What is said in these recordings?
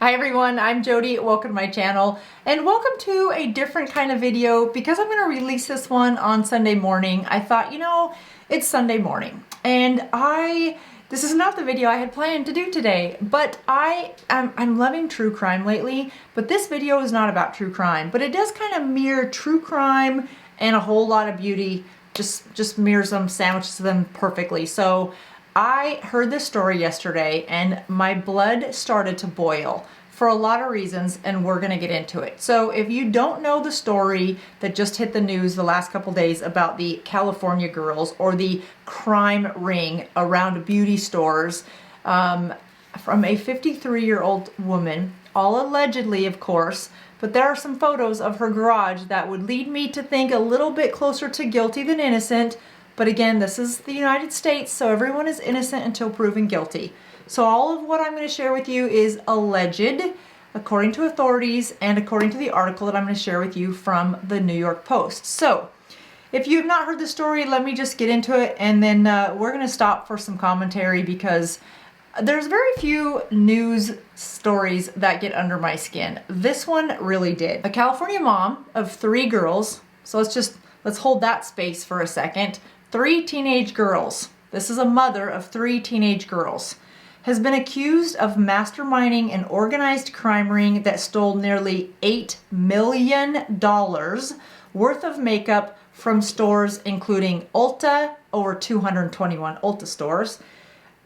Hi everyone, I'm Jody. Welcome to my channel and welcome to a different kind of video. Because I'm going to release this one on Sunday morning, I thought, it's Sunday morning and this is not the video I had planned to do today, but I'm loving true crime lately, but this video is not about true crime, but it does kind of mirror true crime and a whole lot of beauty, just mirrors them, sandwiches them perfectly. So I heard this story yesterday and my blood started to boil for a lot of reasons, and we're gonna get into it. So if you don't know the story that just hit the news the last couple days about the California girls or the crime ring around beauty stores, from a 53-year-old woman, all allegedly of course, but there are some photos of her garage that would lead me to think a little bit closer to guilty than innocent. But again, this is the United States, so everyone is innocent until proven guilty. So all of what I'm going to share with you is alleged, according to authorities and according to the article that I'm going to share with you from the New York Post. So if you have not heard the story, let me just get into it, and then we're going to stop for some commentary because there's very few news stories that get under my skin. This one really did. A California mom of 3 girls, so let's hold that space for a second. 3 teenage girls, this is a mother of 3 teenage girls, has been accused of masterminding an organized crime ring that stole nearly $8 million worth of makeup from stores including Ulta, over 221 Ulta stores,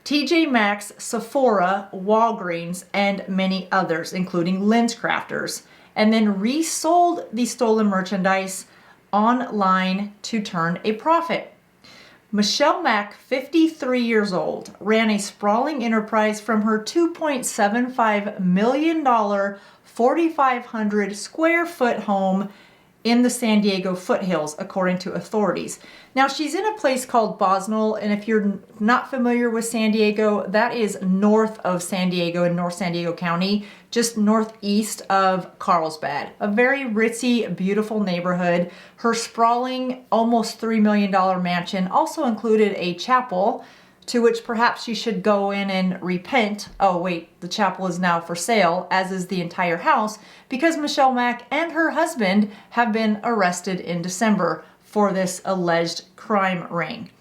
tjmaxx, Sephora, Walgreens, and many others, including LensCrafters, and then resold the stolen merchandise online to turn a profit. Michelle Mack, 53 years old, ran a sprawling enterprise from her $2.75 million 4,500 square foot home in the San Diego foothills, according to authorities. Now, she's in a place called Bosnell, and if you're not familiar with San Diego, that is north of San Diego in North San Diego County, just northeast of Carlsbad. A very ritzy, beautiful neighborhood. Her sprawling, almost $3 million mansion also included a chapel, to which perhaps she should go in and repent. Oh wait, the chapel is now for sale, as is the entire house, because Michelle Mack and her husband have been arrested in December for this alleged crime ring.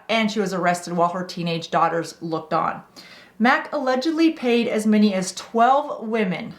And she was arrested while her teenage daughters looked on. Mack allegedly paid as many as 12 women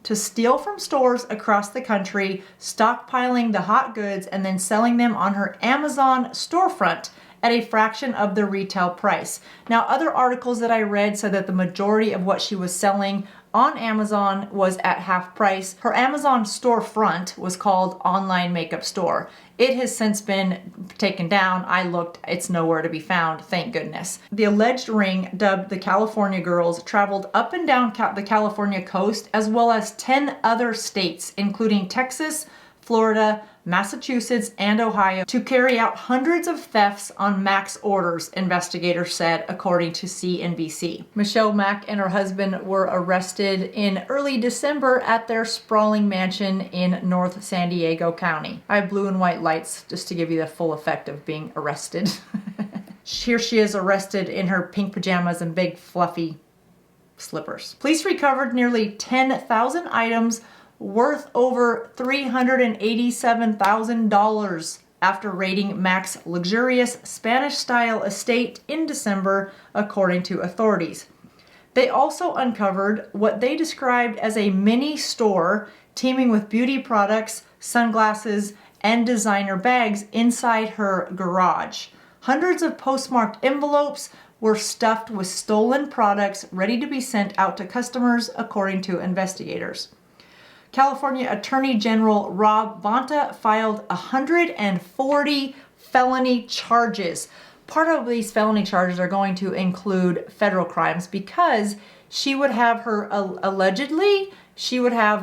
to steal from stores across the country, stockpiling the hot goods and then selling them on her Amazon storefront at a fraction of the retail price. Now, other articles that I read said that the majority of what she was selling on Amazon was at half price. Her Amazon storefront was called Online Makeup Store. It has since been taken down. I looked, it's nowhere to be found, thank goodness. The alleged ring, dubbed the California Girls, traveled up and down the California coast, as well as 10 other states, including Texas, Florida, Massachusetts, and Ohio, to carry out hundreds of thefts on Mack's orders, investigators said, according to CNBC. Michelle Mack and her husband were arrested in early December at their sprawling mansion in North San Diego County. I have blue and white lights just to give you the full effect of being arrested. Here she is arrested in her pink pajamas and big fluffy slippers. Police recovered nearly 10,000 items worth over $387,000 after raiding Mack's luxurious Spanish-style estate in December, according to authorities. They also uncovered what they described as a mini store teeming with beauty products, sunglasses, and designer bags inside her garage. Hundreds of postmarked envelopes were stuffed with stolen products ready to be sent out to customers, according to investigators. California Attorney General Rob Bonta filed 140 felony charges. Part of these felony charges are going to include federal crimes because she would have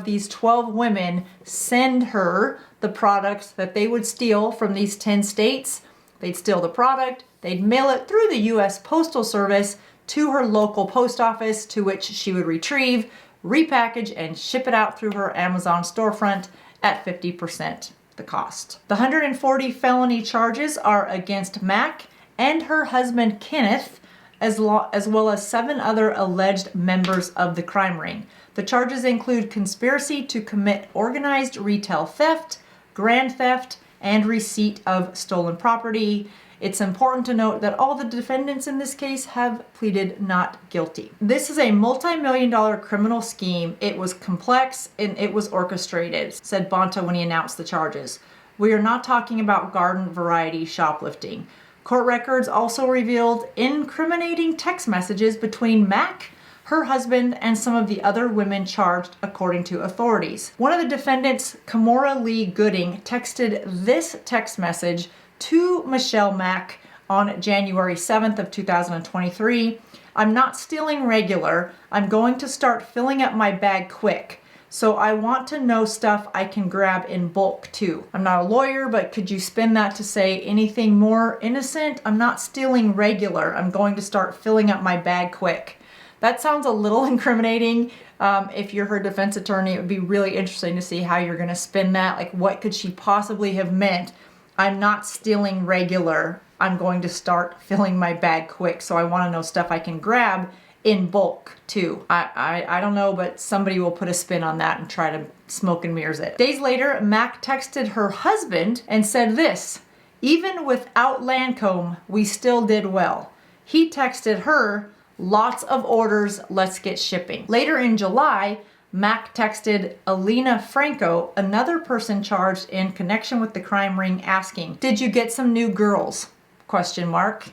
these 12 women send her the products that they would steal from these 10 states. They'd steal the product, they'd mail it through the U.S. Postal Service to her local post office, to which she would retrieve, repackage, and ship it out through her Amazon storefront at 50% the cost. The 140 felony charges are against Mack and her husband Kenneth, as well as 7 other alleged members of the crime ring. The charges include conspiracy to commit organized retail theft, grand theft, and receipt of stolen property. It's important to note that all the defendants in this case have pleaded not guilty. This is a multi-million-dollar criminal scheme. It was complex and it was orchestrated, said Bonta when he announced the charges. We are not talking about garden variety shoplifting. Court records also revealed incriminating text messages between Mack, her husband, and some of the other women charged, according to authorities. One of the defendants, Kimora Lee Gooding, texted this text message to Michelle Mack on January 7th of 2023. I'm not stealing regular. I'm going to start filling up my bag quick. So I want to know stuff I can grab in bulk too. I'm not a lawyer, but could you spin that to say anything more innocent? I'm not stealing regular. I'm going to start filling up my bag quick. That sounds a little incriminating. If you're her defense attorney, it would be really interesting to see how you're going to spin that. Like, what could she possibly have meant? I'm not stealing regular. I'm going to start filling my bag quick. So I want to know stuff I can grab in bulk too. I don't know, but somebody will put a spin on that and try to smoke and mirrors it. Days later, Mack texted her husband and said this: even without Lancome, we still did well. He texted her, lots of orders, let's get shipping. Later in July, Mack texted Alina Franco, another person charged in connection with the crime ring, asking, did you get some new girls? Question mark.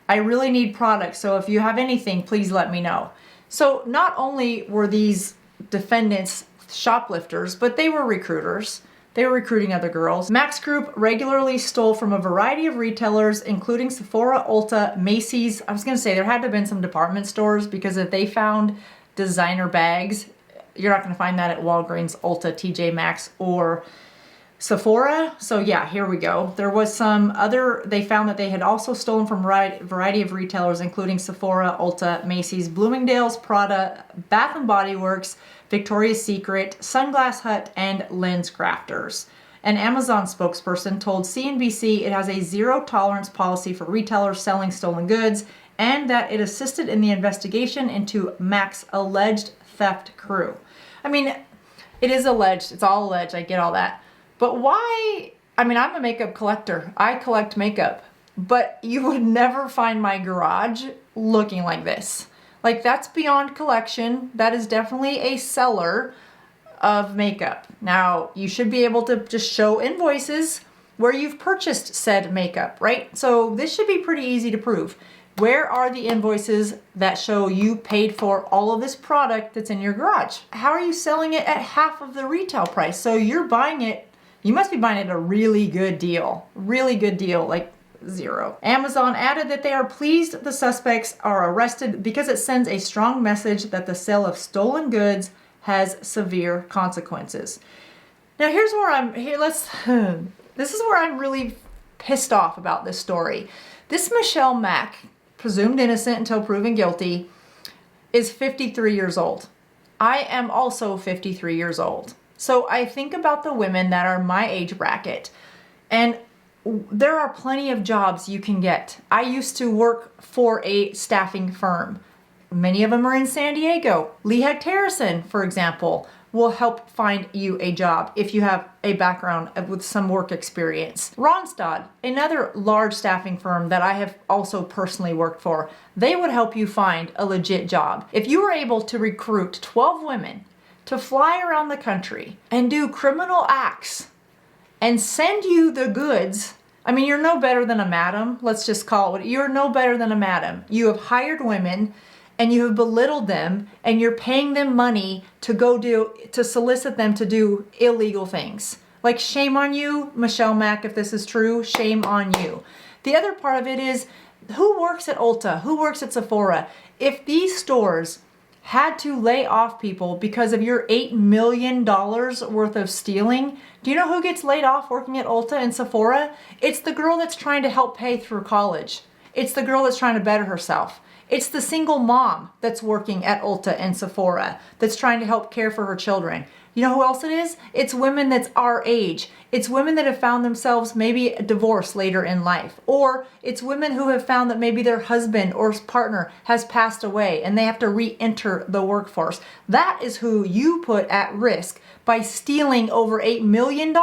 I really need products, so if you have anything, please let me know. So not only were these defendants shoplifters, but they were recruiters. They were recruiting other girls. Mack's group regularly stole from a variety of retailers, including Sephora, Ulta, Macy's. I was gonna say there had to have been some department stores, because if they found designer bags, you're not gonna find that at Walgreens, Ulta, TJmaxx, or Sephora. So yeah, here we go. There was some other, they found that they had also stolen from a variety of retailers, including Sephora, Ulta, Macy's, Bloomingdale's, Prada, Bath & Body Works, Victoria's Secret, Sunglass Hut, and Lens Crafters. An Amazon spokesperson told CNBC it has a zero tolerance policy for retailers selling stolen goods, and that it assisted in the investigation into Mack's alleged theft crew. I mean, it is alleged, it's all alleged, I get all that. But why? I mean, I'm a makeup collector. I collect makeup, but you would never find my garage looking like this. Like, that's beyond collection. That is definitely a seller of makeup. Now, you should be able to just show invoices where you've purchased said makeup, right? So this should be pretty easy to prove. Where are the invoices that show you paid for all of this product that's in your garage? How are you selling it at half of the retail price? So you're buying it, you must be buying it at a really good deal, like zero. Amazon added that they are pleased the suspects are arrested because it sends a strong message that the sale of stolen goods has severe consequences. Now here's where this is where I'm really pissed off about this story. This Michelle Mack, presumed innocent until proven guilty, is 53 years old. I am also 53 years old. So I think about the women that are my age bracket, and there are plenty of jobs you can get. I used to work for a staffing firm. Many of them are in San Diego. Lehigh Harrison, for example, will help find you a job if you have a background with some work experience. Ronstad, another large staffing firm that I have also personally worked for, they would help you find a legit job. If you were able to recruit 12 women to fly around the country and do criminal acts and send you the goods, I mean, you're no better than a madam. Let's just call it. You're no better than a madam. You have hired women and you have belittled them, and you're paying them money to solicit them to do illegal things. Like, shame on you, Michelle Mack, if this is true, shame on you. The other part of it is, who works at Ulta? Who works at Sephora? If these stores had to lay off people because of your $8 million worth of stealing, do you know who gets laid off working at Ulta and Sephora? It's the girl that's trying to help pay through college. It's the girl that's trying to better herself. It's the single mom that's working at Ulta and Sephora that's trying to help care for her children. You know who else it is? It's women that's our age. It's women that have found themselves maybe divorced later in life. Or it's women who have found that maybe their husband or partner has passed away and they have to re-enter the workforce. That is who you put at risk by stealing over $8 million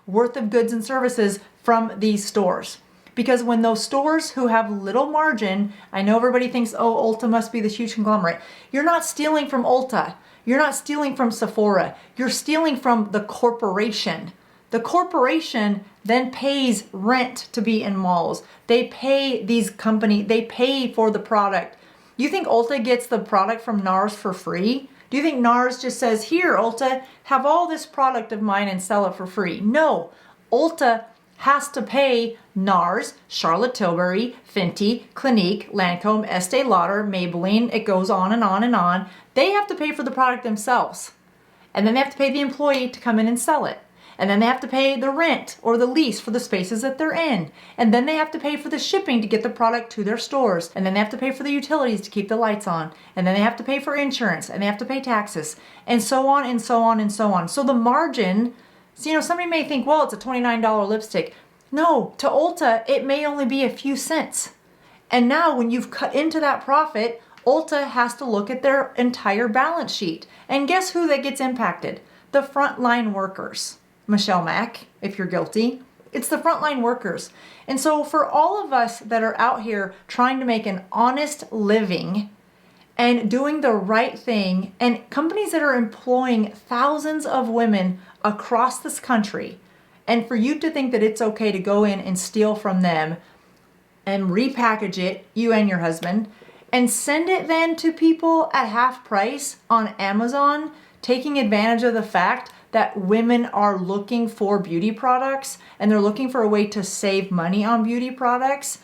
worth of goods and services from these stores. Because when those stores who have little margin, I know everybody thinks, oh, Ulta must be this huge conglomerate. You're not stealing from Ulta. You're not stealing from Sephora. You're stealing from the corporation. The corporation then pays rent to be in malls. They pay these companies, they pay for the product. You think Ulta gets the product from NARS for free? Do you think NARS just says, here, Ulta, have all this product of mine and sell it for free? No, Ulta has to pay NARS, Charlotte Tilbury, Fenty, Clinique, Lancome, Estee Lauder, Maybelline, it goes on and on and on. They have to pay for the product themselves. And then they have to pay the employee to come in and sell it. And then they have to pay the rent or the lease for the spaces that they're in. And then they have to pay for the shipping to get the product to their stores. And then they have to pay for the utilities to keep the lights on. And then they have to pay for insurance and they have to pay taxes and so on and so on and so on. So the margin, so, you know, somebody may think, well, it's a $29 lipstick. No, to Ulta, it may only be a few cents. And now when you've cut into that profit, Ulta has to look at their entire balance sheet. And guess who that gets impacted? The frontline workers. Michelle Mack, if you're guilty. It's the frontline workers. And so for all of us that are out here trying to make an honest living and doing the right thing, and companies that are employing thousands of women across this country, and for you to think that it's okay to go in and steal from them and repackage it, you and your husband, and send it then to people at half price on Amazon, taking advantage of the fact that women are looking for beauty products and they're looking for a way to save money on beauty products.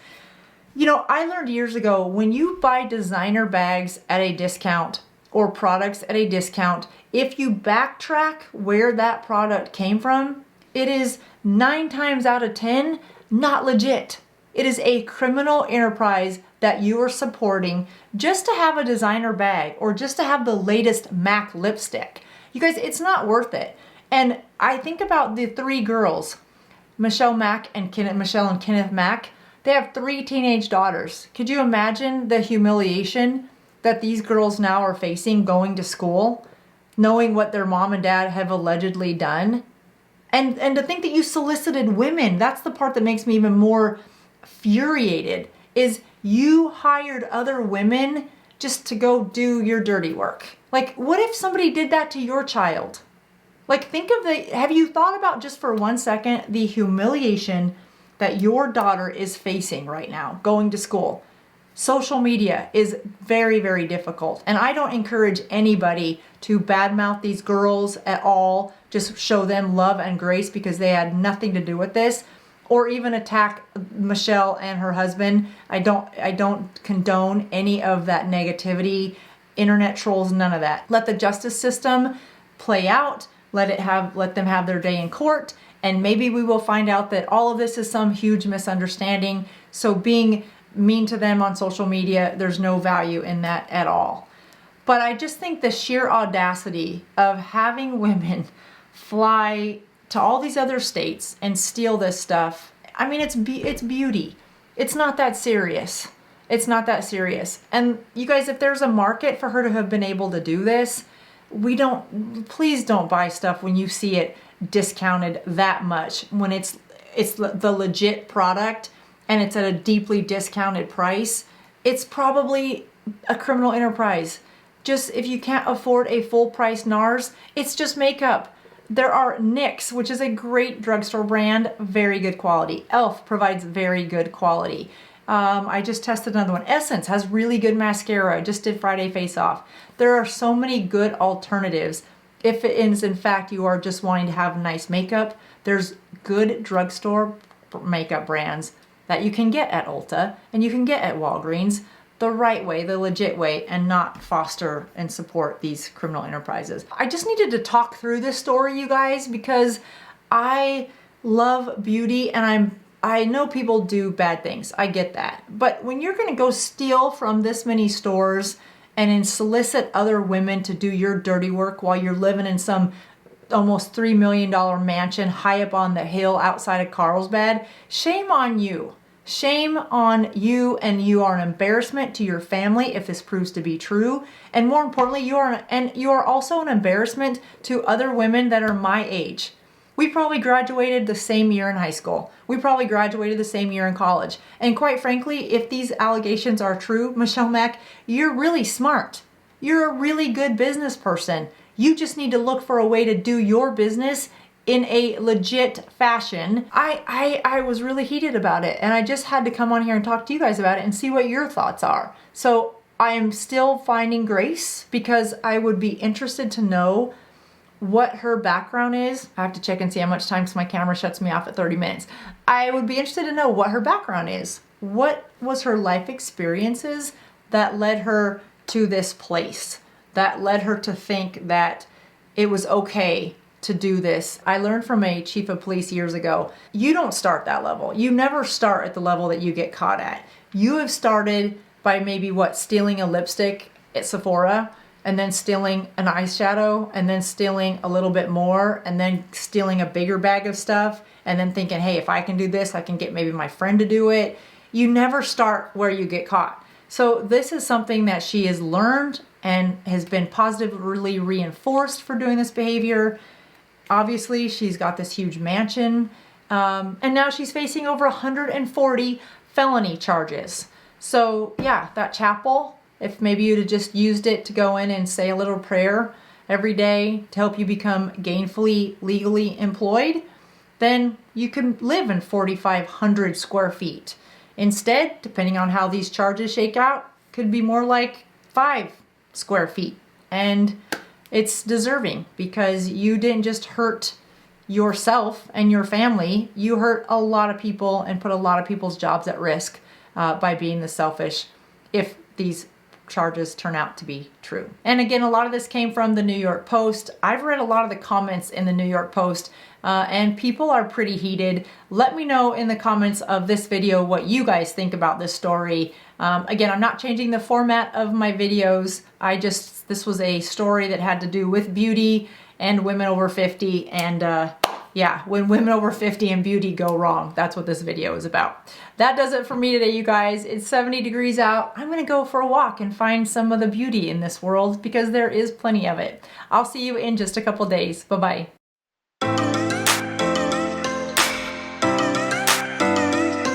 You know, I learned years ago, when you buy designer bags at a discount or products at a discount, if you backtrack where that product came from, it is 9 times out of 10 not legit. It is a criminal enterprise that you are supporting just to have a designer bag or just to have the latest MAC lipstick. You guys, it's not worth it. And I think about the 3 girls, Michelle and Kenneth Mack. They have 3 teenage daughters. Could you imagine the humiliation that these girls now are facing going to school, knowing what their mom and dad have allegedly done? And to think that you solicited women, that's the part that makes me even more infuriated, is you hired other women just to go do your dirty work. Like, what if somebody did that to your child? Like, have you thought about just for 1 second the humiliation that your daughter is facing right now going to school? Social media is very, very difficult. And I don't encourage anybody to badmouth these girls at all. Just show them love and grace because they had nothing to do with this. Or even attack Michelle and her husband. I don't condone any of that negativity, internet trolls, none of that. Let the justice system play out. Let them have their day in court. And maybe we will find out that all of this is some huge misunderstanding. So being mean to them on social media, there's no value in that at all. But I just think the sheer audacity of having women fly to all these other states and steal this stuff. I mean, it's beauty. It's not that serious. It's not that serious. And you guys, if there's a market for her to have been able to do this, please don't buy stuff when you see it discounted that much, when it's the legit product and it's at a deeply discounted price. It's probably a criminal enterprise. Just if you can't afford a full price NARS, it's just makeup. There are NYX, which is a great drugstore brand, very good quality. e.l.f. provides very good quality. I just tested another one. Essence has really good mascara. Just did Friday Face Off. There are so many good alternatives. If it is, in fact, you are just wanting to have nice makeup, there's good drugstore makeup brands that you can get at Ulta and you can get at Walgreens the right way, the legit way, and not foster and support these criminal enterprises. I just needed to talk through this story, you guys, because I love beauty and I'm I know people do bad things. I get that. But when you're going to go steal from this many stores and then solicit other women to do your dirty work while you're living in some almost $3 million mansion high up on the hill outside of Carlsbad, shame on you. Shame on you, and you are an embarrassment to your family if this proves to be true. And more importantly, you are also an embarrassment to other women that are my age. We probably graduated the same year in high school. We probably graduated the same year in college. And quite frankly, if these allegations are true, Michelle Mack, you're really smart. You're a really good business person. You just need to look for a way to do your business in a legit fashion. I was really heated about it, and I just had to come on here and talk to you guys about it and see what your thoughts are. So I am still finding grace because I would be interested to know what her background is. I have to check and see how much time because my camera shuts me off at 30 minutes. I would be interested to know what her background is. What was her life experiences that led her to this place, that led her to think that it was okay to do this. I learned from a chief of police years ago, you don't start that level. You never start at the level that you get caught at. You have started by maybe stealing a lipstick at Sephora, and then stealing an eyeshadow, and then stealing a little bit more, and then stealing a bigger bag of stuff, and then thinking, hey, if I can do this, I can get maybe my friend to do it. You never start where you get caught. So this is something that she has learned and has been positively reinforced for doing this behavior. Obviously, she's got this huge mansion, and now she's facing over 140 felony charges. So yeah, that chapel, if maybe you'd have just used it to go in and say a little prayer every day to help you become gainfully, legally employed, then you can live in 4,500 square feet. Instead, depending on how these charges shake out, could be more like 5 square feet. And it's deserving because you didn't just hurt yourself and your family, you hurt a lot of people and put a lot of people's jobs at risk by being this selfish if these charges turn out to be true. And again, a lot of this came from the New York Post. I've read a lot of the comments in the New York Post and people are pretty heated. Let me know in the comments of this video what you guys think about this story. Again, I'm not changing the format of my videos. This was a story that had to do with beauty and women over 50. And yeah, when women over 50 and beauty go wrong, that's what this video is about. That does it for me today, you guys. It's 70 degrees out. I'm gonna go for a walk and find some of the beauty in this world because there is plenty of it. I'll see you in just a couple days. Bye-bye.